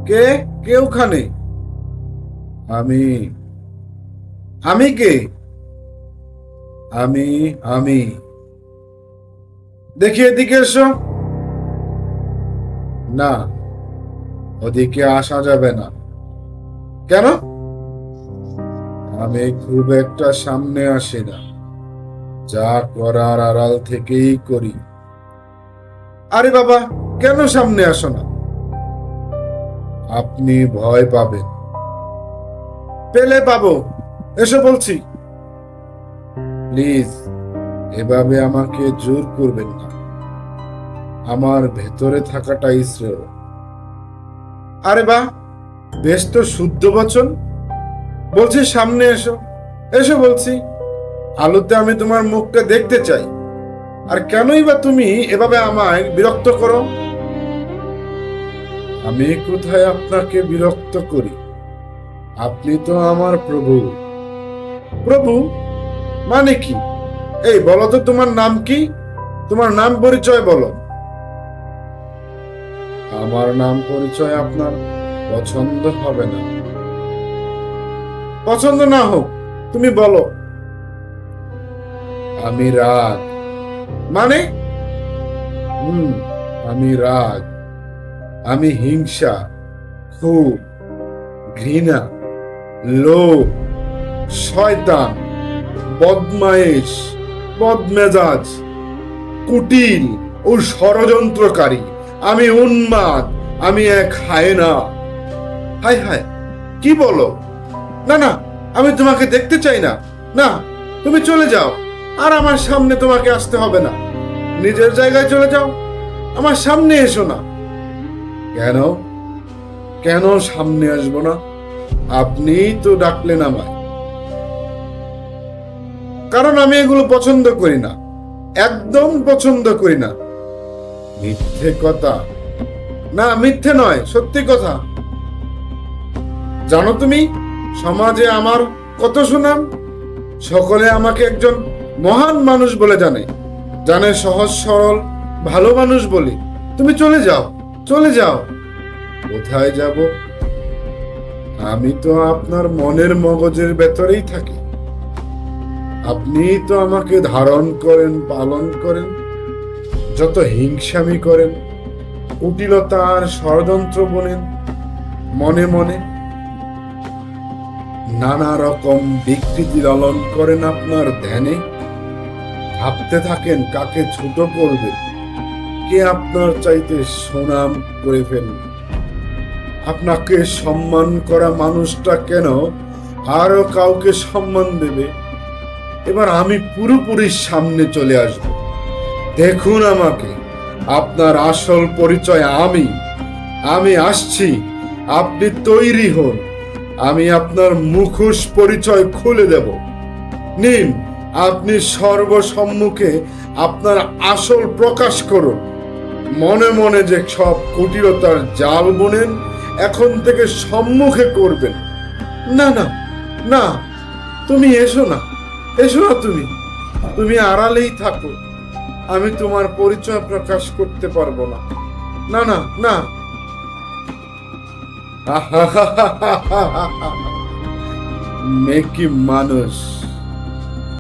কে কে ওখানে? আমি আমি কে? আমি আমি দেখি, এদিকে এসো। না, ওদিকে আসা যাবে না। কেন? আমি খুব একটা সামনে আসি না, যা করার আড়াল থেকেই করি। আরে বাবা, কেন সামনে আসো না? আপনি ভয় পাবেন। পেলে পাবো, এসো বলছি। প্লিজ, এভাবে আমাকে জোর করবেন না। আমার ভেতরে থাকাটাই শ্রেয়। আরে বাহ, বেশ তো শুদ্ধ বচন। বলছি সামনে এসো, এসো বলছি। আলোতে আমি তোমার মুখটা দেখতে চাই। আর কেনই বা তুমি এভাবে আমায় বিরক্ত করো? আমি কোথায় আপনাকে বিরক্ত করি? আপনি তো আমার প্রভু। প্রভু মানে কি? এই বলো তো, তোমার নাম কি? তোমার নাম পরিচয় বলো। আমার নাম পরিচয় আপনার পছন্দ হবে না। পছন্দ না হোক, তুমি বলো। আমি রাগ। মানে? হুম, আমি রাগ, আমি হিংসা, ক্ষোভ, ঘৃণা, লোভ, শয়তান, বদমাইশ, বদমেজাজ, কুটিল ও ষড়যন্ত্রকারী। আমি উন্মাদ, আমি এক হায়না। হায় হায়, কি বলো? না না, আমি তোমাকে দেখতে চাই না। না, তুমি চলে যাও। আর আমার সামনে তোমাকে আসতে হবে না। নিজের জায়গায় চলে যাও, আমার সামনে এসো না। কেন? কেন সামনে আসবো না? আপনিই তো ডাকলেন আমায়। কারণ আমি এগুলো পছন্দ করি না, একদম পছন্দ করি না। মিথ্যে কথা। না, মিথ্যে নয়, সত্যি কথা। জানো তুমি, সমাজে আমার কত সুনাম। সকলে আমাকে একজন মহান মানুষ বলে জানে, জানে সহজ সরল ভালো মানুষ বলি। তুমি চলে যাও, চলে যাও। কোথায় যাব? আমি তো আপনার মনের মগজের ভেতরেই থাকি। আপনি তো আমাকে ধারণ করেন, পালন করেন। যত হিংসামি করেন, কুটিলতা আর ষড়যন্ত্র বোনেন মনে মনে, নানা রকম বিকৃতি লালন করেন আপনার ধ্যানে। ভাবতে থাকেন কাকে ছোট করবে, কে আপনার চাইতে সুনাম করে ফেলবে। আপনাকে সম্মান করা মানুষটা কেন আরো কাউকে সম্মান দেবে? এবার আমি পুরোপুরি সামনে চলে আসব। দেখুন আমাকে, আপনার আসল পরিচয় আমি। আমি আসছি, আপনি তৈরি হন। আমি আপনার মুখোশ পরিচয় খুলে দেব। নিন, আপনি সর্বসম্মুখে আপনার আসল প্রকাশ করুন। মনে মনে যে সব কুটিলতার জাল বুনেন, এখন থেকে সম্মুখে করবেন। না না না, তুমি এসো না, এসো না। তুমি তুমি আড়ালেই থাকো। আমি তোমার পরিচয় প্রকাশ করতে পারবো না। না না না। মেকি মানুষ।